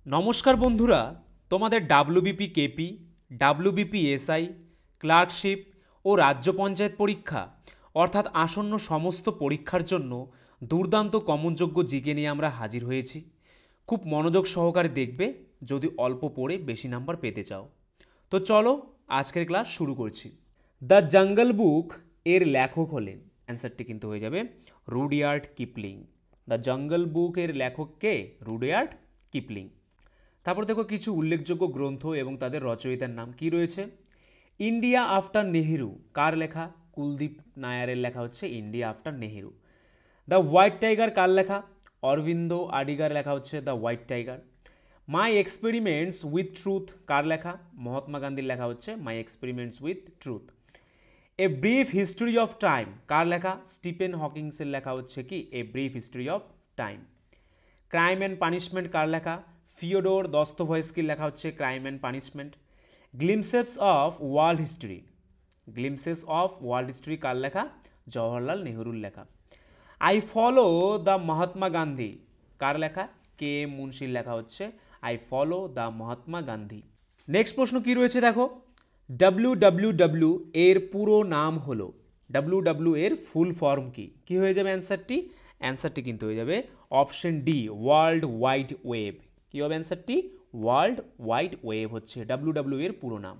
নমস্কার বন্ধুরা, তোমাদের WBP KP, WBP SI, clerkship ও রাজ্য পঞ্চায়েত পরীক্ষা অর্থাৎ আসন্ন সমস্ত পরীক্ষার জন্য দুর্দান্ত কমনযোগ্য জিকে নিয়ে আমরা হাজির হয়েছি। খুব মনোযোগ সহকারে দেখবে যদি অল্প পড়ে বেশি নাম্বার পেতে চাও। তো চলো আজকের ক্লাস শুরু করছি। দ্য জঙ্গল বুক এর লেখক হলেন, অ্যান্সারটি কিন্তু হয়ে যাবে রুডিয়ার্ড কিপলিং। দ্য জঙ্গল বুক এর লেখক কে? Rudyard Kipling. তারপর দেখো কিছু উল্লেখযোগ্য গ্রন্থ এবং তাদের রচয়িতার নাম কি রয়েছে। ইন্ডিয়া আফটার নেহেরু কার লেখা? কুলদীপ নায়ারের লেখা হচ্ছে India after Nehru. The white tiger কার লেখা? অরবিন্দ আডিগার লেখা হচ্ছে the white tiger. My experiments with truth কার লেখা? মহাত্মা গান্ধীর লেখা হচ্ছে my experiments with truth. A brief history of time কার লেখা? স্টিফেন হকিংসের লেখা হচ্ছে কি a brief history of time. Crime and punishment কার লেখা? ফিওডোর দস্তভয়েস্কির লেখা হচ্ছে crime and punishment. Glimpses of world history, glimpses of world history কার লেখা? জওহরলাল নেহরুর লেখা। I follow the Mahatma Gandhi কার লেখা? কে এম মুন্সির লেখা হচ্ছে I follow the Mahatma Gandhi. Next প্রশ্ন কি রয়েছে দেখো, ডাব্লিউ এর পুরো নাম হলো, ডাব্লিউ এর ফুল ফর্ম কি? কি হয়ে যাবে অ্যান্সারটি? অ্যান্সারটি কিন্তু হয়ে যাবে option D, world wide web. কি হবে অ্যান্সারটি? ওয়ার্ল্ড ওয়াইড ওয়েব হচ্ছে ডাব্লিউ এর পুরো নাম।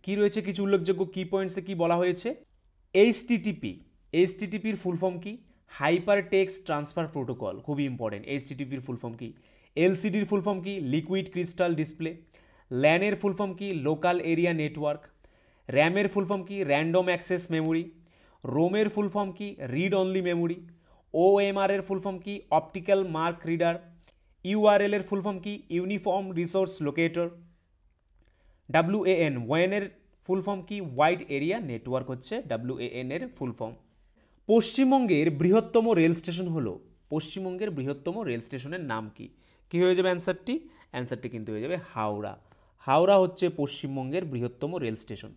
কি রয়েছে কিছু উল্লেখযোগ্য কি পয়েন্টসে কি বলা হয়েছে। এইচটিটিপির ফুল ফর্ম কি? হাইপার টেক্সট ট্রান্সফার প্রোটোকল, খুবই ইম্পর্টেন্ট। এইচটিটিপির ফুল ফর্ম কি? এলসিডির ফুল ফর্ম কি? Liquid crystal display. ল্যানের ফুল ফর্ম কি? Local area network. র্যামের ফুল ফর্ম কি? Random access memory. রোমের ফুল ফর্ম কি? Read only memory. ওএমআর এর ফুল ফর্ম কি? Optical mark reader. ইউআরএল এর ফুল ফর্ম কি? Uniform resource locator. ওয়ান এর ফুল ফর্ম কি? ওয়াইড এরিয়া নেটওয়ার্ক হচ্ছে WAN এর ফুল ফর্ম। পশ্চিমবঙ্গের বৃহত্তম রেল স্টেশন হলো, পশ্চিমবঙ্গের বৃহত্তম রেল স্টেশনের নাম কি? কি হয়ে যাবে অ্যান্সারটি? অ্যান্সারটি কিন্তু হয়ে যাবে হাওড়া। হাওড়া হচ্ছে পশ্চিমবঙ্গের বৃহত্তম rail station.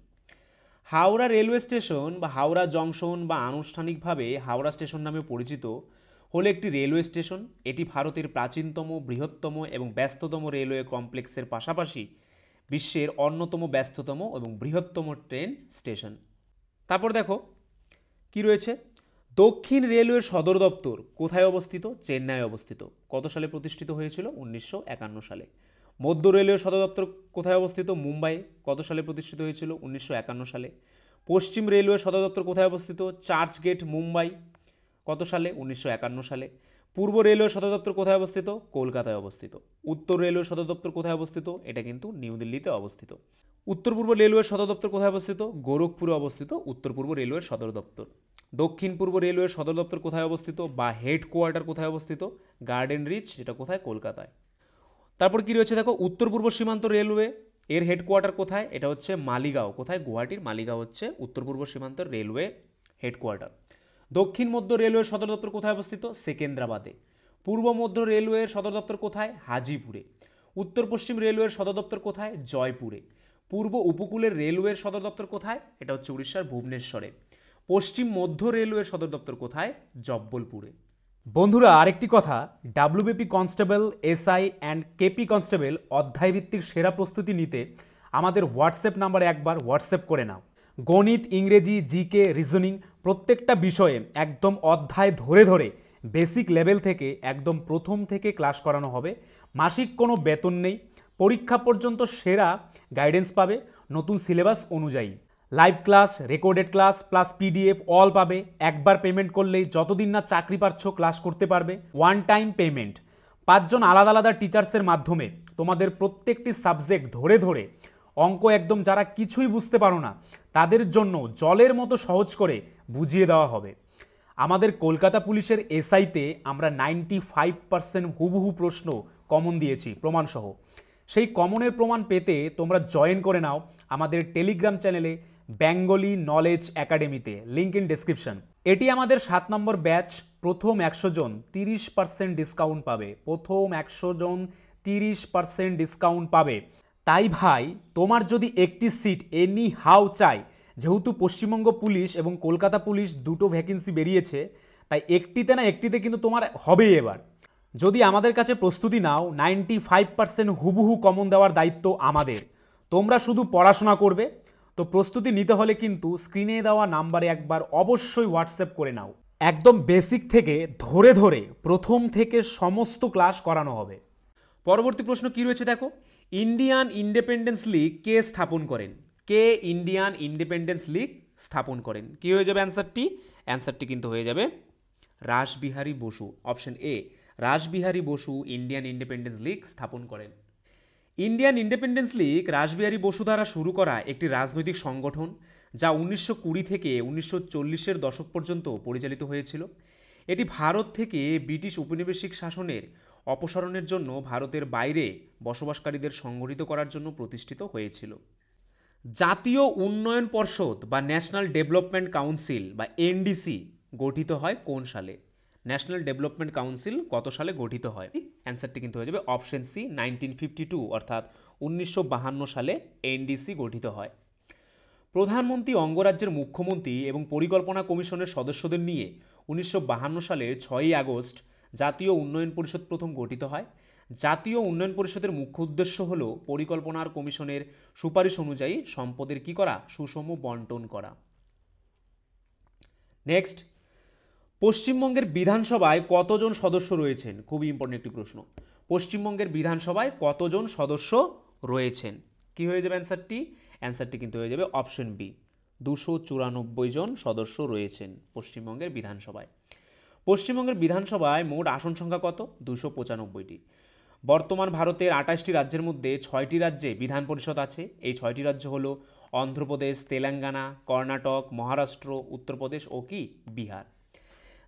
Howrah railway station বা হাওড়া জংশন বা আনুষ্ঠানিকভাবে হাওড়া স্টেশন নামে পরিচিত হলো একটি রেলওয়ে স্টেশন। এটি ভারতের প্রাচীনতম, বৃহত্তম এবং ব্যস্ততম রেলওয়ে কমপ্লেক্সের পাশাপাশি বিশ্বের অন্যতম ব্যস্ততম এবং বৃহত্তম ট্রেন স্টেশন। তারপর দেখো কি রয়েছে, দক্ষিণ রেলওয়ের সদর দপ্তর কোথায় অবস্থিত? চেন্নাই অবস্থিত। কত সালে প্রতিষ্ঠিত হয়েছিল? 1951 সালে। মধ্য রেলওয়ের সদর দপ্তর কোথায় অবস্থিত? মুম্বাই। কত সালে প্রতিষ্ঠিত হয়েছিল? 1951 সালে। পশ্চিম রেলওয়ের সদর দপ্তর কোথায় অবস্থিত? চার্চ গেট, মুম্বাই। কত সালে? 1951 সালে। পূর্ব রেলওয়ের সদর দপ্তর কোথায় অবস্থিত? কলকাতায় অবস্থিত। উত্তর রেলওয়ের সদর দপ্তর কোথায় অবস্থিত? এটা কিন্তু নিউ দিল্লিতে অবস্থিত। উত্তর পূর্ব রেলওয়ের সদর দপ্তর কোথায় অবস্থিত? গোরখপুরে অবস্থিত উত্তর পূর্ব রেলওয়ের সদর দপ্তর। দক্ষিণ পূর্ব রেলওয়ের সদর দপ্তর কোথায় অবস্থিত বা হেডকোয়ার্টার কোথায় অবস্থিত? গার্ডেন রিচ, যেটা কোথায়? কলকাতায়। তারপর কি রয়েছে দেখো, উত্তর পূর্ব সীমান্ত রেলওয়ে এর হেডকোয়ার্টার কোথায়? এটা হচ্ছে মালিগাঁও। কোথায়? গুয়াহাটির মালিগাঁও হচ্ছে উত্তর পূর্ব সীমান্ত রেলওয়ে হেডকোয়ার্টার। দক্ষিণ মধ্য রেলওয়ের সদর দপ্তর কোথায় অবস্থিত? সেকেন্দ্রাবাদে। পূর্ব মধ্য রেলওয়ের সদর দপ্তর কোথায়? হাজিপুরে। উত্তর পশ্চিম রেলওয়ের সদর দপ্তর কোথায়? জয়পুরে। পূর্ব উপকূলের রেলওয়ের সদর দপ্তর কোথায়? এটা হচ্ছে উড়িষ্যার ভুবনেশ্বরে। পশ্চিম মধ্য রেলওয়ের সদর দপ্তর কোথায়? জব্বলপুরে। বন্ধুরা আরেকটি কথা, WBP constable, SI and KP constable অধ্যায়ভিত্তিক সেরা প্রস্তুতি নিতে আমাদের হোয়াটসঅ্যাপ নাম্বারে একবার হোয়াটসঅ্যাপ করে নাও। গণিত, ইংরেজি, জিকে, রিজনিং প্রত্যেকটা বিষয়ে একদম অধ্যায় ধরে ধরে বেসিক লেভেল থেকে একদম প্রথম থেকে ক্লাস করানো হবে। মাসিক কোনো বেতন নেই। পরীক্ষা পর্যন্ত সেরা গাইডেন্স পাবে নতুন সিলেবাস অনুযায়ী। Live class, recorded class plus PDF all পাবে। একবার পেমেন্ট করলেই যতদিন না চাকরি পাচ্ছ ক্লাস করতে পারবে। One time payment. 5 জন আলাদা আলাদা টিচার্সের মাধ্যমে তোমাদের প্রত্যেকটি সাবজেক্ট ধরে ধরে অঙ্ক একদম যারা কিছুই বুঝতে পারো না তাদের জন্য জলের মতো সহজ করে বুঝিয়ে দেওয়া হবে। আমাদের কলকাতা পুলিশের এসআইতে আমরা 95% হুবহু প্রশ্ন কমন দিয়েছি প্রমাণসহ। সেই কমনের প্রমাণ পেতে তোমরা জয়েন করে নাও আমাদের টেলিগ্রাম চ্যানেলে বেঙ্গলি নলেজ একাডেমিতে, লিঙ্ক ইন ডেসক্রিপশন। এটি আমাদের 7 নম্বর ব্যাচ। প্রথম 100 জন 30% ডিসকাউন্ট পাবে। প্রথম 100 জন 30% ডিসকাউন্ট পাবে। তাই ভাই, তোমার যদি একটি সিট এনি হাউ চাই, যেহেতু পশ্চিমবঙ্গ পুলিশ এবং কলকাতা পুলিশ দুটো ভ্যাকেন্সি বেরিয়েছে, তাই একটিতে না একটিতে কিন্তু তোমার হবেই এবার। যদি আমাদের কাছে প্রস্তুতি নাও 95% হুবহু কমন দেওয়ার দায়িত্ব আমাদের। তোমরা শুধু পড়াশোনা করবে। তো প্রস্তুতি নিতে হলে কিন্তু স্ক্রিনে দেওয়া নাম্বারে একবার অবশ্যই হোয়াটসঅ্যাপ করে নাও। একদম বেসিক থেকে ধরে ধরে প্রথম থেকে সমস্ত ক্লাস করানো হবে। পরবর্তী প্রশ্ন কি রয়েছে দেখো, ইন্ডিয়ান ইন্ডিপেন্ডেন্স লীগ কে স্থাপন করেন? কে ইন্ডিয়ান ইন্ডিপেন্ডেন্স লীগ স্থাপন করেন? কি হয়ে যাবে অ্যান্সারটি? অ্যান্সারটি কিন্তু হয়ে যাবে Rashbehari Bose. Option A, Rashbehari Bose Indian Independence League স্থাপন করেন। Indian Independence League Rashbehari Bose দ্বারা শুরু করা একটি রাজনৈতিক সংগঠন, যা 1920 থেকে 1940-এর দশক পর্যন্ত পরিচালিত হয়েছিল। এটি ভারত থেকে ব্রিটিশ উপনিবেশিক শাসনের অপসারণের জন্য ভারতের বাইরে বসবাসকারীদের সংগঠিত করার জন্য প্রতিষ্ঠিত হয়েছিল। জাতীয় উন্নয়ন পর্ষদ বা ন্যাশনাল ডেভেলপমেন্ট কাউন্সিল বা এনডিসি গঠিত হয় কোন সালে? ন্যাশনাল ডেভেলপমেন্ট কাউন্সিল কত সালে গঠিত হয়? অ্যান্সারটি কিন্তু হয়ে যাবে অপশন সি, 1952 অর্থাৎ 1952 সালে এনডিসি গঠিত হয়। প্রধানমন্ত্রী অঙ্গরাজ্যের মুখ্যমন্ত্রী এবং পরিকল্পনা কমিশনের সদস্যদের নিয়ে 1952 সালের 6ই আগস্ট জাতীয় উন্নয়ন পরিষদ প্রথম গঠিত হয়। জাতীয় উন্নয়ন পরিষদের মুখ্য উদ্দেশ্য হল পরিকল্পনার কমিশনের সুপারিশ অনুযায়ী সম্পদের কি করা? সুষম বন্টন করা। নেক্সট, পশ্চিমবঙ্গের বিধানসভায় কতজন সদস্য রয়েছেন? খুবই ইম্পর্টেন্ট একটি প্রশ্ন। পশ্চিমবঙ্গের বিধানসভায় কতজন সদস্য রয়েছেন? কি হয়ে যাবে অ্যান্সারটি? অ্যান্সারটি কিন্তু হয়ে যাবে অপশন বি, 294 জন সদস্য রয়েছেন পশ্চিমবঙ্গের বিধানসভায়। পশ্চিমবঙ্গের বিধানসভায় মোট আসন সংখ্যা কত? 295টি। বর্তমান ভারতের 28টি রাজ্যের মধ্যে 6টি রাজ্যে বিধান পরিষদ আছে। এই 6টি রাজ্য হল অন্ধ্রপ্রদেশ, তেলেঙ্গানা, কর্ণাটক, মহারাষ্ট্র, উত্তরপ্রদেশ ও কি বিহার।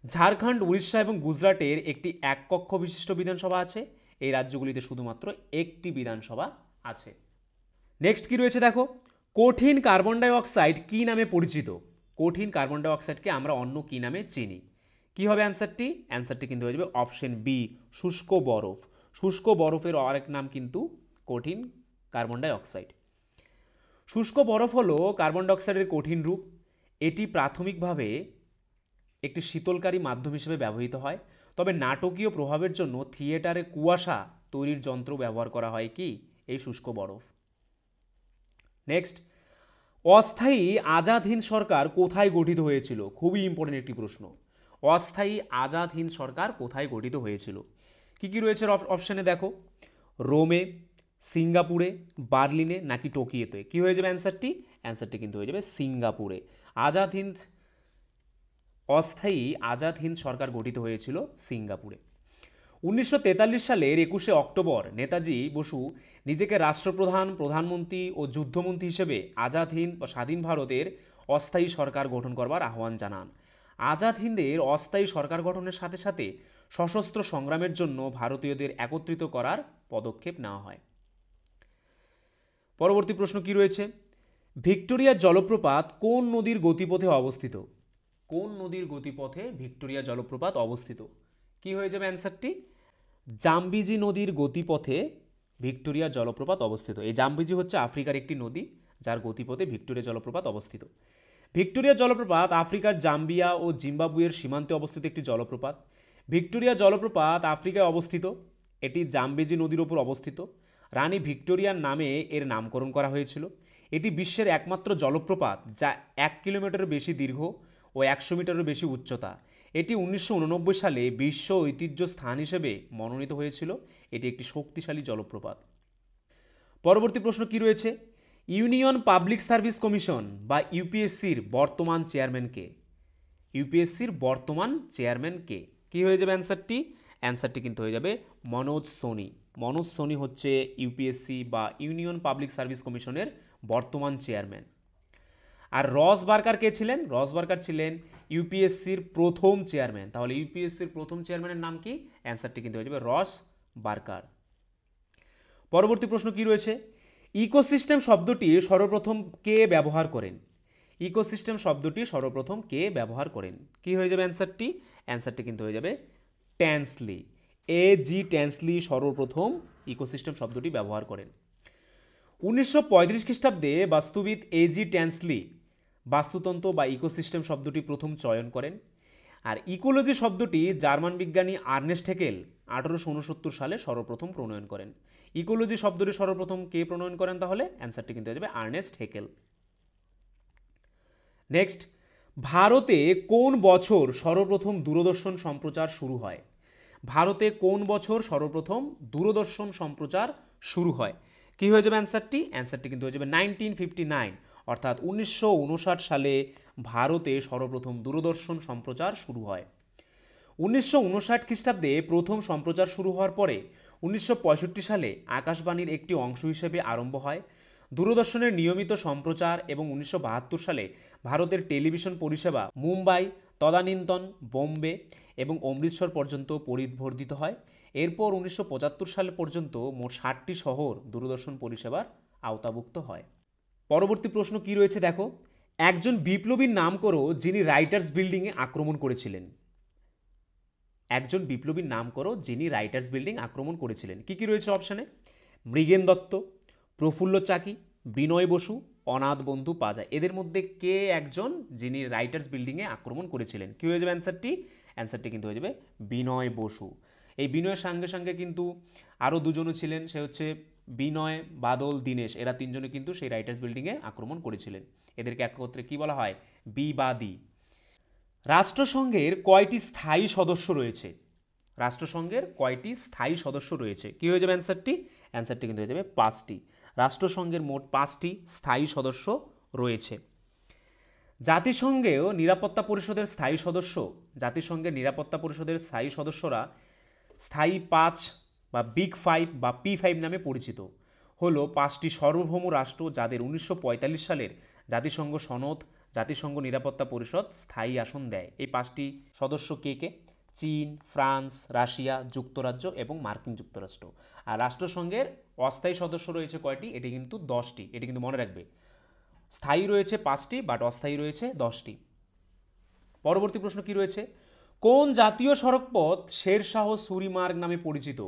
ঝাড়খণ্ড, উড়িষ্যা এবং গুজরাটের একটি এক কক্ষ বিশিষ্ট বিধানসভা আছে। এই রাজ্যগুলিতে শুধুমাত্র একটি বিধানসভা আছে। নেক্সট কি রয়েছে দেখো, কঠিন কার্বন ডাই অক্সাইড কী নামে পরিচিত? কঠিন কার্বন ডাই অক্সাইডকে আমরা অন্য কী নামে চিনি? কি হবে অ্যান্সারটি? অ্যান্সারটি কিন্তু হয়ে যাবে অপশন বি, শুষ্ক বরফ। শুষ্ক বরফের আরেক নাম কিন্তু কঠিন কার্বন ডাই অক্সাইড। শুষ্ক বরফ হলো কার্বন ডাই অক্সাইডের কঠিন রূপ। এটি প্রাথমিকভাবে একটি শীতলকারী মাধ্যম হিসেবে ব্যবহৃত হয়। তবে নাটকীয় প্রভাবের জন্য থিয়েটারে কুয়াশা তৈরির যন্ত্র ব্যবহার করা হয় কি? এই শুষ্ক বরফ। নেক্সট, অস্থায়ী আজাদ হিন্দ সরকার কোথায় গঠিত হয়েছিল? খুবই ইম্পর্টেন্ট একটি প্রশ্ন। অস্থায়ী আজাদ হিন্দ সরকার কোথায় গঠিত হয়েছিল? কি কি রয়েছে অপশানে দেখো, রোমে, সিঙ্গাপুরে, বার্লিনে নাকি টোকিওতে? কি হয়ে যাবে অ্যান্সারটি? অ্যান্সারটি কিন্তু হয়ে যাবে সিঙ্গাপুরে। অস্থায়ী আজাদ হিন্দ সরকার গঠিত হয়েছিল সিঙ্গাপুরে। 1943 সালের 21শে অক্টোবর নেতাজি বসু নিজেকে রাষ্ট্রপ্রধান, প্রধানমন্ত্রী ও যুদ্ধমন্ত্রী হিসেবে আজাদ হিন্দ বা স্বাধীন ভারতের অস্থায়ী সরকার গঠন করবার আহ্বান জানান। আজাদ হিন্দের অস্থায়ী সরকার গঠনের সাথে সাথে সশস্ত্র সংগ্রামের জন্য ভারতীয়দের একত্রিত করার পদক্ষেপ নেওয়া হয়। পরবর্তী প্রশ্ন কি রয়েছে, ভিক্টোরিয়া জলপ্রপাত কোন নদীর গতিপথে অবস্থিত? কোন নদীর গতিপথে ভিক্টোরিয়া জলপ্রপাত অবস্থিত? কি হয়ে যাবে অ্যান্সারটি? জাম্বিজি নদীর গতিপথে ভিক্টোরিয়া জলপ্রপাত অবস্থিত। এই জাম্বিজি হচ্ছে আফ্রিকার একটি নদী, যার গতিপথে ভিক্টোরিয়া জলপ্রপাত অবস্থিত। ভিক্টোরিয়া জলপ্রপাত আফ্রিকার জাম্বিয়া ও জিম্বাবুয়ের সীমান্তে অবস্থিত একটি জলপ্রপাত। ভিক্টোরিয়া জলপ্রপাত আফ্রিকায় অবস্থিত। এটি জাম্বিজি নদীর ওপর অবস্থিত। রানী ভিক্টোরিয়ার নামে এর নামকরণ করা হয়েছিল। এটি বিশ্বের একমাত্র জলপ্রপাত যা 1 কিলোমিটারের বেশি দীর্ঘ ও 100 মিটারের বেশি উচ্চতা। এটি 1989 সালে বিশ্ব ঐতিহ্য স্থান হিসেবে মনোনীত হয়েছিল। এটি একটি শক্তিশালী জলপ্রপাত। পরবর্তী প্রশ্ন কি রয়েছে, ইউনিয়ন পাবলিক সার্ভিস কমিশন বা ইউপিএসসির বর্তমান চেয়ারম্যান কে? ইউপিএসসির বর্তমান চেয়ারম্যান কে? কি হয়ে যাবে অ্যান্সারটি? অ্যান্সারটি কিন্তু হয়ে যাবে মনোজ সোনি। মনোজ সোনি হচ্ছে ইউপিএসসি বা ইউনিয়ন পাবলিক সার্ভিস কমিশনের বর্তমান চেয়ারম্যান। আর রস বার্কার কে ছিলেন? রস বার্কার ছিলেন ইউপিএসসির প্রথম চেয়ারম্যান। তাহলে ইউপিএসসির প্রথম চেয়ারম্যানের নাম কি? অ্যান্সারটি কিন্তু হয়ে যাবে রস বার্কার। পরবর্তী প্রশ্ন কি রয়েছে, ইকোসিস্টেম শব্দটি সর্বপ্রথম কে ব্যবহার করেন? ইকোসিস্টেম শব্দটি সর্বপ্রথম কে ব্যবহার করেন? কি হয়ে যাবে অ্যান্সারটি? অ্যান্সারটি কিন্তু হয়ে যাবে ট্যান্সলি। এ.জি. ট্যান্সলি সর্বপ্রথম ইকোসিস্টেম শব্দটি ব্যবহার করেন। 1935 খ্রিস্টাব্দে বাস্তুবিদ এ.জি. ট্যান্সলি বাস্তুতন্ত্র বা ইকোসিস্টেম শব্দটি প্রথম চয়ন করেন। আর ইকোলজি শব্দটি জার্মান বিজ্ঞানী আর্নেস্ট হেকেল 1869 সালে সর্বপ্রথম প্রণয়ন করেন। ইকোলজি শব্দটি সর্বপ্রথম কে প্রণয়ন করেন তাহলে? অ্যান্সারটি কিন্তু হয়ে যাবে আর্নেস্ট হেকেল। নেক্সট, ভারতে কোন বছর সর্বপ্রথম দূরদর্শন সম্প্রচার শুরু হয়? ভারতে কোন বছর সর্বপ্রথম দূরদর্শন সম্প্রচার শুরু হয়? কি হয়ে যাবে অ্যান্সারটি? অ্যান্সারটি কিন্তু হয়ে যাবে 1959, অর্থাৎ 1959 সালে ভারতে সর্বপ্রথম দূরদর্শন সম্প্রচার শুরু হয়। 1959 খ্রিস্টাব্দে প্রথম সম্প্রচার শুরু হওয়ার পরে 1965 সালে আকাশবাণীর একটি অংশ হিসেবে আরম্ভ হয় দূরদর্শনের নিয়মিত সম্প্রচার, এবং 1972 সালে ভারতের টেলিভিশন পরিষেবা মুম্বাই, তদানীন্তন বোম্বে এবং অমৃতসর পর্যন্ত পরিবর্ধিত হয়। এরপর 1975 সাল পর্যন্ত মোট 60টি শহর দূরদর্শন পরিষেবার আওতাভুক্ত হয়। পরবর্তী প্রশ্ন কি রয়েছে দেখো, একজন বিপ্লবীর নাম করো যিনি রাইটার্স বিল্ডিংয়ে আক্রমণ করেছিলেন। একজন বিপ্লবীর নাম করো যিনি রাইটার্স বিল্ডিং আক্রমণ করেছিলেন। কি কি রয়েছে অপশানে? মৃগেন দত্ত, প্রফুল্ল চাকি, বিনয় বসু, অনাথ বন্ধু পাজা। এদের মধ্যে কে একজন যিনি রাইটার্স বিল্ডিংয়ে আক্রমণ করেছিলেন? কি হয়ে যাবে অ্যান্সারটি? অ্যান্সারটি কিন্তু হয়ে যাবে বিনয় বসু। এই বিনয়ের সঙ্গে সঙ্গে কিন্তু আরও দুজনও ছিলেন, সে হচ্ছে বিনয়, বাদল, দীনেশ। এরা তিনজনে কিন্তু সেই রাইটার্স বিল্ডিংয়ে আক্রমণ করেছিলেন। এদেরকে একত্রে কি বলা হয়? বিবাদী। রাষ্ট্রসংঘের কয়টি স্থায়ী সদস্য রয়েছে? রাষ্ট্রসংঘের কয়টি স্থায়ী সদস্য রয়েছে? কি হয়ে যাবে অ্যান্সারটি? অ্যান্সারটি কিন্তু হয়ে যাবে 5টি। রাষ্ট্রসংঘের মোট 5টি স্থায়ী সদস্য রয়েছে। জাতিসংঘেও নিরাপত্তা পরিষদের স্থায়ী সদস্য, জাতিসংঘের নিরাপত্তা পরিষদের স্থায়ী সদস্যরা স্থায়ী 5 বা বিগ 5 বা P5 নামে পরিচিত। হলো 5টি সার্বভৌম রাষ্ট্র যাদের 1945 সালের জাতিসংঘ সনদ জাতিসংঘ নিরাপত্তা পরিষদ স্থায়ী আসন দেয়। এই 5টি সদস্য কে কে? চীন, ফ্রান্স, রাশিয়া, যুক্তরাজ্য এবং মার্কিন যুক্তরাষ্ট্র। আর রাষ্ট্রসংঘের অস্থায়ী সদস্য রয়েছে কয়টি? এটি কিন্তু 10টি। এটি কিন্তু মনে রাখবে, স্থায়ী রয়েছে 5টি বাট অস্থায়ী রয়েছে 10টি। পরবর্তী প্রশ্ন কি রয়েছে, কোন জাতীয় সড়কপথ শেরশাহ সুরি মার্গ নামে পরিচিত?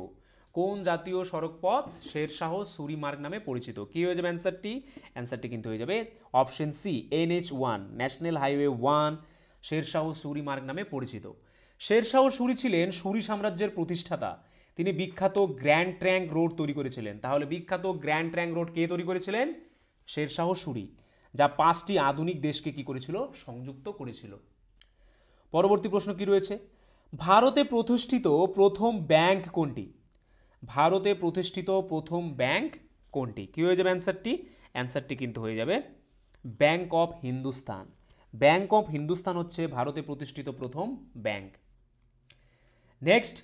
কোন জাতীয় সড়কপথ শেরশাহ সুরি মার্গ নামে পরিচিত? কি হয়ে যাবে অ্যান্সারটি? অ্যান্সারটি কিন্তু হয়ে যাবে option C, NH1, national highway 1 Shershah Suri Marg নামে পরিচিত। শেরশাহ সুরি ছিলেন সুরি সাম্রাজ্যের প্রতিষ্ঠাতা। তিনি বিখ্যাত গ্র্যান্ড ট্র্যাঙ্ক রোড তৈরি করেছিলেন। তাহলে বিখ্যাত গ্র্যান্ড ট্র্যাঙ্ক রোড কে তৈরি করেছিলেন? শেরশাহ সুরি, যা 5টি আধুনিক দেশকে কি করেছিল? সংযুক্ত করেছিল। পরবর্তী প্রশ্ন কি রয়েছে, ভারতে প্রতিষ্ঠিত প্রথম ব্যাংক কোনটি? ভারতে প্রতিষ্ঠিত প্রথম ব্যাংক কোনটি? কি হয়ে যাবে অ্যান্সারটি? অ্যান্সারটি কিন্তু হয়ে যাবে bank of Hindustan. Bank of Hindustan হচ্ছে ভারতে প্রতিষ্ঠিত প্রথম ব্যাংক। নেক্সট,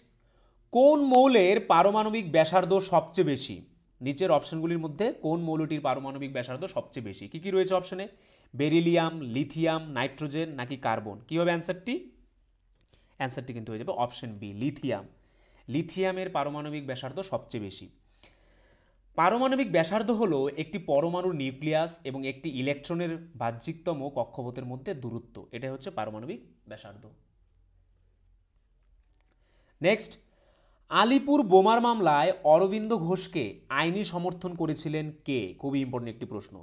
কোন মৌলের পারমাণবিক ব্যাসার্ধ সবচেয়ে বেশি? নিচের অপশনগুলির মধ্যে কোন মৌলটির পারমাণবিক ব্যাসার্ধ সবচেয়ে বেশি? কি কি রয়েছে অপশনে? বেরিলিয়াম, লিথিয়াম, নাইট্রোজেন নাকি কার্বন? কি হবে অ্যান্সারটি? অ্যান্সারটি কিন্তু হয়ে যাবে অপশন বি, লিথিয়াম। লিথিয়ামের পারমাণবিক ব্যাসার্ধ সবচেয়ে বেশি। পারমাণবিক ব্যাসার্ধ হলো একটি পরমাণুর নিউক্লিয়াস এবং একটি ইলেকট্রনের বাহ্যিকতম কক্ষপথের মধ্যে দূরত্ব। এটা হচ্ছে পারমাণবিক ব্যাসার্ধ। নেক্সট, আলিপুর বোমার মামলায় অরবিন্দ ঘোষকে আইনি সমর্থন করেছিলেন কে? খুবই ইম্পর্টেন্ট একটি প্রশ্ন।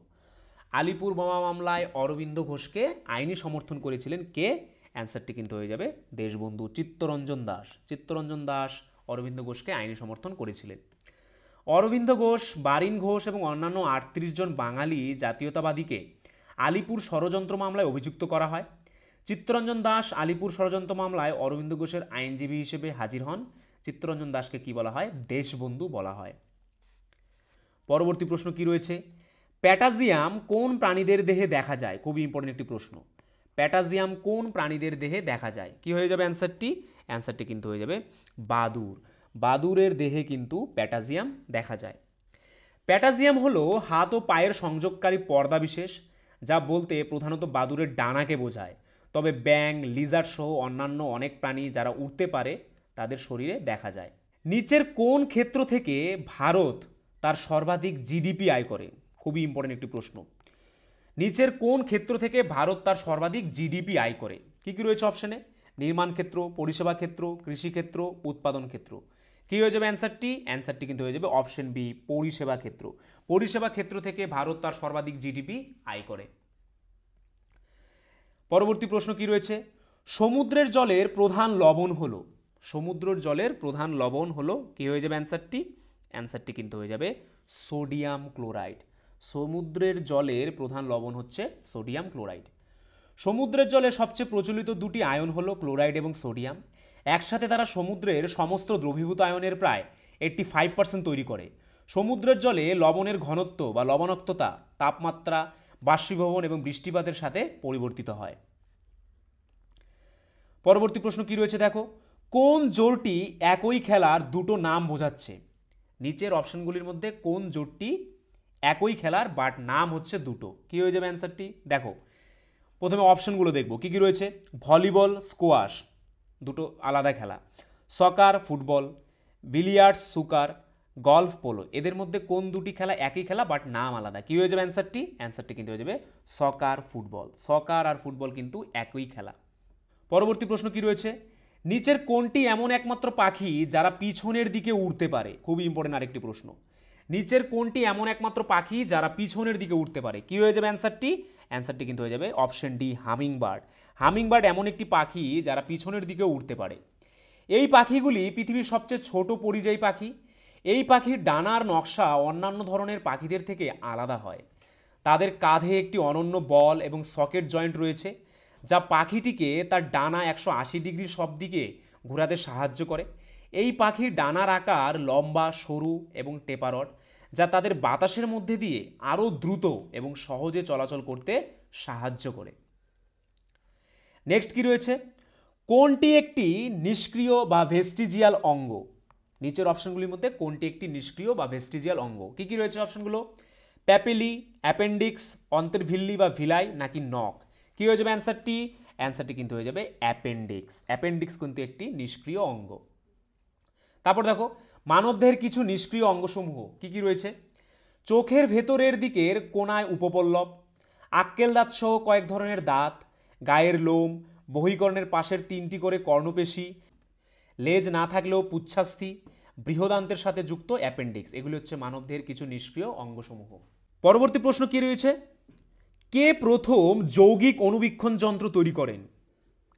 আলিপুর বোমা মামলায় অরবিন্দ ঘোষকে আইনি সমর্থন করেছিলেন কে? অ্যান্সারটি কিন্তু হয়ে যাবে দেশবন্ধু চিত্তরঞ্জন দাস। চিত্তরঞ্জন দাস অরবিন্দ ঘোষকে আইনি সমর্থন করেছিলেন। অরবিন্দ ঘোষ, বারিন ঘোষ এবং অন্যান্য 38 জন বাঙালি জাতীয়তাবাদীকে আলিপুর ষড়যন্ত্র মামলায় অভিযুক্ত করা হয়। চিত্তরঞ্জন দাস আলিপুর ষড়যন্ত্র মামলায় অরবিন্দ ঘোষের আইনজীবী হিসেবে হাজির হন। চিত্তরঞ্জন দাসকে কি বলা হয়? দেশবন্ধু বলা হয়। পরবর্তী প্রশ্ন কি রয়েছে, প্যাটাজিয়াম কোন প্রাণীদের দেহে দেখা যায়? খুবই ইম্পর্টেন্ট একটি প্রশ্ন। প্যাটাজিয়াম কোন প্রাণীদের দেহে দেখা যায়? কি হয়ে যাবে অ্যান্সারটি? অ্যান্সারটি কিন্তু হয়ে যাবে বাদুড়। বাদুড়ের দেহে কিন্তু প্যাটাজিয়াম দেখা যায়। প্যাটাজিয়াম হলো হাত ও পায়ের সংযোগকারী পর্দা বিশেষ, যা বলতে প্রধানত বাদুড়ের ডানাকে বোঝায়। তবে ব্যাং, লিজার্ড সহ অন্যান্য অনেক প্রাণী যারা উড়তে পারে তাদের শরীরে দেখা যায়। নিচের কোন ক্ষেত্র থেকে ভারত তার সর্বাধিক জিডিপি আয় করে? খুবই ইম্পর্টেন্ট একটি প্রশ্ন। নিচের কোন ক্ষেত্র থেকে ভারত তার সর্বাধিক জিডিপি আয় করে? কি কি রয়েছে অপশনে? নির্মাণ ক্ষেত্র, পরিষেবা ক্ষেত্র, কৃষি ক্ষেত্র, উৎপাদন ক্ষেত্র। কি হয়ে যাবে অ্যান্সারটি? অ্যান্সারটি কিন্তু হয়ে যাবে অপশন বি, পরিষেবা ক্ষেত্র। পরিষেবা ক্ষেত্র থেকে ভারত তার সর্বাধিক জিডিপি আয় করে। পরবর্তী প্রশ্ন কি রয়েছে, সমুদ্রের জলের প্রধান লবণ হলো? সমুদ্রের জলের প্রধান লবণ হলো কি হয়ে যাবে অ্যান্সারটি? অ্যান্সারটি কিন্তু হয়ে যাবে সোডিয়াম ক্লোরাইড। সমুদ্রের জলের প্রধান লবণ হচ্ছে সোডিয়াম ক্লোরাইড। সমুদ্রের জলে সবচেয়ে প্রচলিত দুটি আয়ন হলো ক্লোরাইড এবং সোডিয়াম। একসাথে তারা সমুদ্রের সমস্ত দ্রবীভূত আয়নের প্রায় 85% তৈরি করে। সমুদ্রের জলে লবণের ঘনত্ব বা লবণাক্ততা তাপমাত্রা, বাষ্পীভবন এবং বৃষ্টিপাতের সাথে পরিবর্তিত হয়। পরবর্তী প্রশ্ন কি রয়েছে দেখো, কোন জোড়টি একই খেলার দুটো নাম বোঝাচ্ছে? নিচের অপশনগুলির মধ্যে কোন জোড়টি একই খেলার বাট নাম হচ্ছে দুটো? কি হয়ে যাবে অ্যান্সারটি? দেখো প্রথমে অপশনগুলো দেখব কি কি রয়েছে। ভলিবল, স্কোয়াশ দুটো আলাদা খেলা, soccer, football, billiards, snooker, golf, polo, এদের মধ্যে কোন দুটি খেলা একই খেলা বাট নাম আলাদা? কি হয়ে যাবে অ্যান্সারটি? অ্যান্সারটি কিন্তু হয়ে যাবে সকার, ফুটবল। সকার আর ফুটবল কিন্তু একই খেলা। পরবর্তী প্রশ্ন কি রয়েছে, নিচের কোনটি এমন একমাত্র পাখি যারা পিছনের দিকে উড়তে পারে? খুবই ইম্পর্টেন্ট আরেকটি প্রশ্ন। নিচের কোনটি এমন একমাত্র পাখি যারা পিছনের দিকে উড়তে পারে? কি হয়ে যাবে অ্যান্সারটি? অ্যান্সারটি কিন্তু হয়ে যাবে অপশন ডি, হামিংবার্ড। হামিংবার্ড এমন একটি পাখি যারা পিছনের দিকে উড়তে পারে। এই পাখিগুলি পৃথিবীর সবচেয়ে ছোট পরিযায়ী পাখি। এই পাখির ডানার নকশা অন্যান্য ধরনের পাখিদের থেকে আলাদা হয়। তাদের কাঁধে একটি অনন্য বল এবং সকেট জয়েন্ট রয়েছে, যা পাখিটিকে তার ডানা 180 ডিগ্রি সব দিকে ঘোরাতে সাহায্য করে। এই পাখির ডানার আকার লম্বা, সরু এবং টেপারড, যা তাদের বাতাসের মধ্যে দিয়ে আরও দ্রুত এবং সহজে চলাচল করতে সাহায্য করে। নেক্সট কি রয়েছে, কোনটি একটি নিষ্ক্রিয় বা ভেস্টিজিয়াল অঙ্গ? নিচের অপশনগুলির মধ্যে কোনটি একটি নিষ্ক্রিয় বা ভেস্টিজিয়াল অঙ্গ? কি কি রয়েছে অপশনগুলো? প্যাপিলি, অ্যাপেন্ডিক্স, অন্তর্ভিল্লি বা ভিলাই, নাকি নখ? কি হয়ে যাবে অ্যান্সারটি? অ্যান্সারটি কিন্তু হয়ে যাবে অ্যাপেন্ডিক্স। অ্যাপেন্ডিক্স কিন্তু একটি নিষ্ক্রিয় অঙ্গ। তারপর দেখো মানবদেহের কিছু নিষ্ক্রিয় অঙ্গসমূহ কি কি রয়েছে। চোখের ভেতরের দিকের কোনায় উপপল্লব, আক্কেল দাঁত সহ কয়েক ধরনের দাঁত, গায়ের লোম, বহিকর্ণের পাশের 3টি করে কর্ণপেশি, লেজ না থাকলেও পুচ্ছাস্থি, বৃহদান্তের সাথে যুক্ত অ্যাপেন্ডিক্স, এগুলি হচ্ছে মানবদেহের কিছু নিষ্ক্রিয় অঙ্গসমূহ। পরবর্তী প্রশ্ন কি রয়েছে, কে প্রথম যৌগিক অণুবীক্ষণ যন্ত্র তৈরি করেন?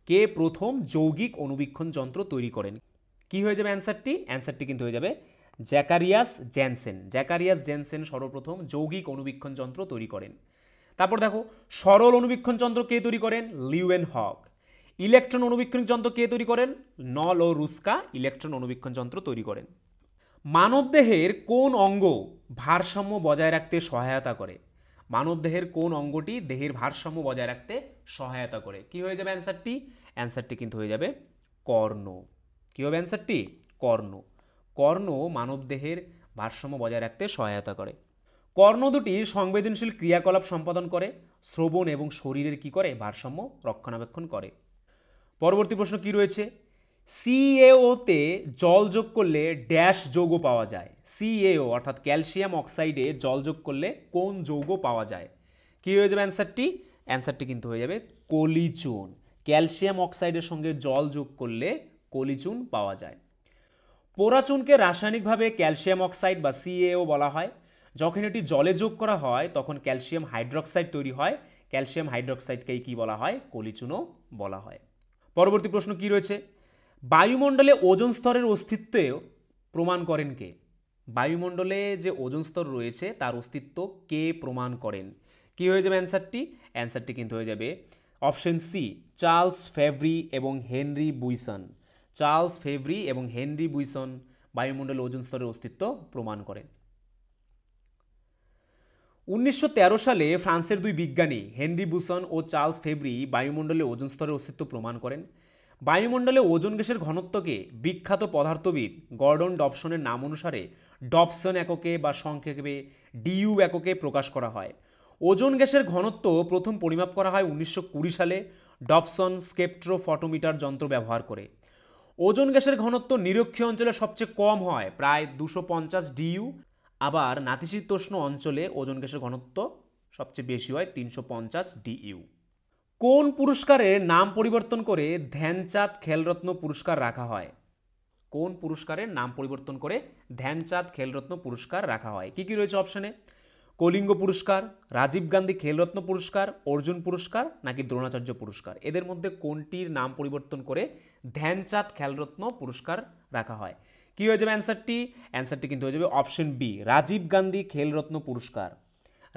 কে প্রথম যৌগিক অণুবীক্ষণ যন্ত্র তৈরি করেন? কি হয়ে যাবে অ্যান্সারটি? অ্যান্সারটি কিন্তু হয়ে যাবে জ্যাকারিয়াস জেনসেন। জ্যাকারিয়াস জেনসেন সর্বপ্রথম যৌগিক অণুবীক্ষণ যন্ত্র তৈরি করেন। তারপর দেখো সরল অণুবীক্ষণ যন্ত্র কে তৈরি করেন? লিউয়েন হক। ইলেকট্রন অণুবীক্ষণ যন্ত্র কে তৈরি করেন? নল ও রুস্কা ইলেকট্রন অণুবীক্ষণ যন্ত্র তৈরি করেন। মানবদেহের কোন অঙ্গ ভারসাম্য বজায় রাখতে সহায়তা করে? মানবদেহের কোন অঙ্গটি দেহের ভারসাম্য বজায় রাখতে সহায়তা করে? কি হয়ে যাবে অ্যান্সারটি? অ্যান্সারটি কিন্তু হয়ে যাবে কর্ণ। কি হবে অ্যান্সারটি? কর্ণ। কর্ণ মানবদেহের ভারসাম্য বজায় রাখতে সহায়তা করে। কর্ণ দুটি সংবেদনশীল ক্রিয়াকলাপ সম্পাদন করে, শ্রবণ এবং শরীরের কি করে? ভারসাম্য রক্ষণাবেক্ষণ করে। পরবর্তী প্রশ্ন কি রয়েছে, সিএওতে জল যোগ করলে ড্যাশ যৌগ পাওয়া যায়? সিএও অর্থাৎ ক্যালসিয়াম অক্সাইডে জল যোগ করলে কোন যৌগ পাওয়া যায়? কি হয়ে যাবে অ্যান্সারটি? অ্যান্সারটি কিন্তু হয়ে যাবে কলিচুন। ক্যালসিয়াম অক্সাইডের সঙ্গে জল যোগ করলে কলিচুন পাওয়া যায়। পোড়াচুনকে রাসায়নিকভাবে ক্যালসিয়াম অক্সাইড বা সিএও বলা হয়। যখন এটি জলে যোগ করা হয় তখন ক্যালসিয়াম হাইড্রক্সাইড তৈরি হয়। ক্যালসিয়াম হাইড্রক্সাইডকেই কি বলা হয়? কলিচুনও বলা হয়। পরবর্তী প্রশ্ন কি রয়েছে, বায়ুমণ্ডলে ওজোন স্তরের অস্তিত্ব প্রমাণ করেন কে? বায়ুমণ্ডলে যে ওজোন স্তর রয়েছে তার অস্তিত্ব কে প্রমাণ করেন? কি হয়ে যাবে অ্যান্সারটি? অ্যান্সারটি কিন্তু হয়ে যাবে অপশন সি, চার্লস ফেভরি এবং হেনরি বুইসন। চার্লস ফেভরি এবং হেনরি বুইসন বায়ুমণ্ডলে ওজোন স্তরের অস্তিত্ব প্রমাণ করেন। 1913 সালে ফ্রান্সের দুই বিজ্ঞানী হেনরি বুসন ও চার্লস ফেভরি বায়ুমণ্ডলে ওজোন স্তরের অস্তিত্ব প্রমাণ করেন। বায়ুমণ্ডলে ওজোন গ্যাসের ঘনত্বকে বিখ্যাত পদার্থবিদ গর্ডন ডবসনের নাম অনুসারে ডবসন এককে বা সংক্ষেপে ডিইউ এককে প্রকাশ করা হয়। ওজোন গ্যাসের ঘনত্ব প্রথম পরিমাপ করা হয় 1920 সালে ডবসন স্পেকট্রোফটোমিটার যন্ত্র ব্যবহার করে। ওজোন গ্যাসের ঘনত্ব নিরক্ষীয় অঞ্চলে সবচেয়ে কম হয়, প্রায় 250 ডিইউ। আবার নাতিশীতোষ্ণ অঞ্চলে ওজোন গ্যাসের ঘনত্ব সবচেয়ে বেশি হয়, 350 ডিইউ। কোন পুরস্কারের নাম পরিবর্তন করে ধ্যানচাঁদ খেলরত্ন পুরস্কার রাখা হয়? কোন পুরস্কারের নাম পরিবর্তন করে ধ্যানচাঁদ খেলরত্ন পুরস্কার রাখা হয়? কি কি রয়েছে অপশনে? কলিঙ্গ পুরস্কার, রাজীব গান্ধী খেলরত্ন পুরস্কার, অর্জুন পুরস্কার নাকি দ্রোণাচার্য পুরস্কার? এদের মধ্যে কোনটির নাম পরিবর্তন করে ধ্যানচাঁদ খেলরত্ন পুরস্কার রাখা হয়? কি হয়ে যাবে অ্যান্সারটি? অ্যান্সারটি কিন্তু হয়ে যাবে অপশন বি, রাজীব গান্ধী খেলরত্ন পুরস্কার।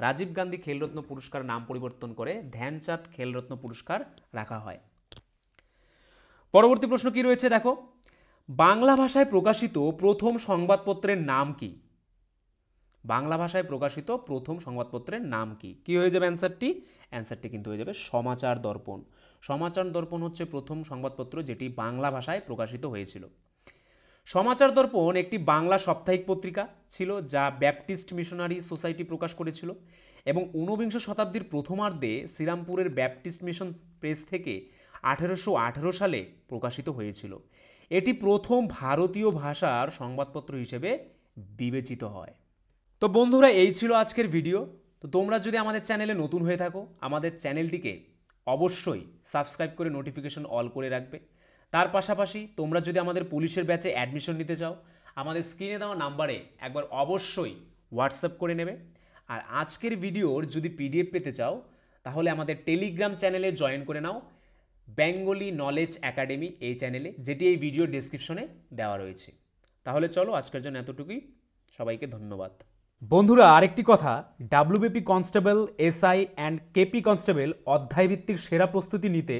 রাজীব গান্ধী খেলরত্ন পুরস্কার নাম পরিবর্তন করে ধ্যানচাঁদ খেলরত্ন পুরস্কার রাখা হয়। পরবর্তী প্রশ্ন কি রয়েছে দেখো, বাংলা ভাষায় প্রকাশিত প্রথম সংবাদপত্রের নাম কি? বাংলা ভাষায় প্রকাশিত প্রথম সংবাদপত্রের নাম কি? কি হয়ে যাবে অ্যান্সারটি? অ্যান্সারটি কিন্তু হয়ে যাবে সমাচার দর্পণ। সমাচার দর্পণ হচ্ছে প্রথম সংবাদপত্র যেটি বাংলা ভাষায় প্রকাশিত হয়েছিল। সমাচার দর্পণ একটি বাংলা সাপ্তাহিক পত্রিকা ছিল যা ব্যাপটিস্ট মিশনারি সোসাইটি প্রকাশ করেছিল এবং ঊনবিংশ শতাব্দীর প্রথমার্ধে শ্রীরামপুরের ব্যাপটিস্ট মিশন প্রেস থেকে 1818 সালে প্রকাশিত হয়েছিল। এটি প্রথম ভারতীয় ভাষার সংবাদপত্র হিসেবে বিবেচিত হয়। তো বন্ধুরা, এই ছিল আজকের ভিডিও। তো তোমরা যদি আমাদের চ্যানেলে নতুন হয়ে থাকো, আমাদের চ্যানেলটিকে অবশ্যই সাবস্ক্রাইব করে নোটিফিকেশন অল করে রাখবে। তার পাশাপাশি তোমরা যদি আমাদের পুলিশের ব্যাচে অ্যাডমিশন নিতে চাও, আমাদের স্ক্রিনে দেওয়া নাম্বারে একবার অবশ্যই হোয়াটসঅ্যাপ করে নেবে। আর আজকের ভিডিওর যদি পিডিএফ পেতে চাও তাহলে আমাদের টেলিগ্রাম চ্যানেলে জয়েন করে নাও, বেঙ্গলি নলেজ একাডেমি এই চ্যানেলে, যেটি এই ভিডিও ডেসক্রিপশনে দেওয়া রয়েছে। তাহলে চলো আজকের জন্য এতটুকুই, সবাইকে ধন্যবাদ। বন্ধুরা, আরেকটি কথা, WBP constable, SI and KP constable অধ্যায়ভিত্তিক সেরা প্রস্তুতি নিতে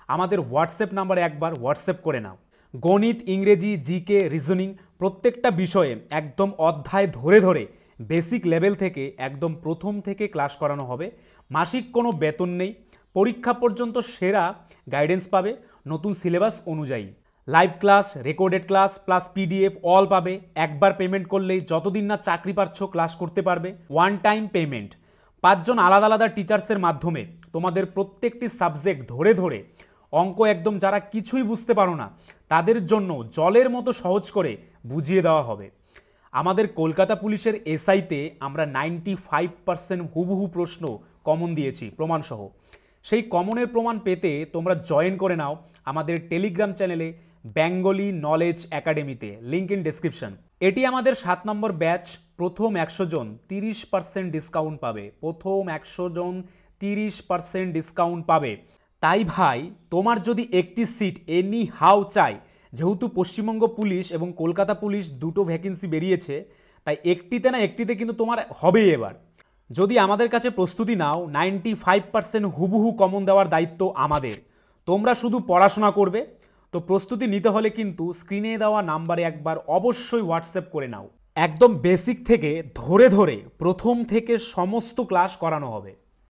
আমাদের হোয়াটসঅ্যাপ নাম্বারে একবার হোয়াটসঅ্যাপ করে নাও। গণিত, ইংরেজি, জিকে, রিজনিং প্রত্যেকটা বিষয়ে একদম অধ্যায় ধরে ধরে বেসিক লেভেল থেকে একদম প্রথম থেকে ক্লাস করানো হবে। মাসিক কোনো বেতন নেই, পরীক্ষা পর্যন্ত সেরা গাইডেন্স পাবে নতুন সিলেবাস অনুযায়ী। Live class, recorded class plus PDF all পাবে। একবার পেমেন্ট করলেই যতদিন না চাকরি পাচ্ছ ক্লাস করতে পারবে। One time payment. 5 জন আলাদা আলাদা টিচার্সের মাধ্যমে তোমাদের প্রত্যেকটি সাবজেক্ট ধরে ধরে অঙ্ক একদম যারা কিছুই বুঝতে পারো না তাদের জন্য জলের মতো সহজ করে বুঝিয়ে দেওয়া হবে। আমাদের কলকাতা পুলিশের এসআইতে আমরা 95% হুবহু প্রশ্ন কমন দিয়েছি প্রমাণসহ। সেই কমনের প্রমাণ পেতে তোমরা জয়েন করে নাও আমাদের টেলিগ্রাম চ্যানেলে বেঙ্গলি নলেজ একাডেমিতে, লিঙ্ক ইন ডেসক্রিপশন। এটি আমাদের 7 নম্বর ব্যাচ। প্রথম 100 জন 30% ডিসকাউন্ট পাবে। প্রথম 100 জন 30% ডিসকাউন্ট পাবে। তাই ভাই, তোমার যদি একটি সিট এনি হাউ চাই, যেহেতু পশ্চিমবঙ্গ পুলিশ এবং কলকাতা পুলিশ দুটো ভ্যাকেন্সি বেরিয়েছে, তাই একটিতে না একটিতে কিন্তু তোমার হবেই এবার। যদি আমাদের কাছে প্রস্তুতি নাও, 95% হুবহু কমন দেওয়ার দায়িত্ব আমাদের। তোমরা শুধু পড়াশোনা করবে। তো প্রস্তুতি নিতে হলে কিন্তু স্ক্রিনে দেওয়া নাম্বারে একবার অবশ্যই হোয়াটসঅ্যাপ করে নাও। একদম বেসিক থেকে ধরে ধরে প্রথম থেকে সমস্ত ক্লাস করানো হবে।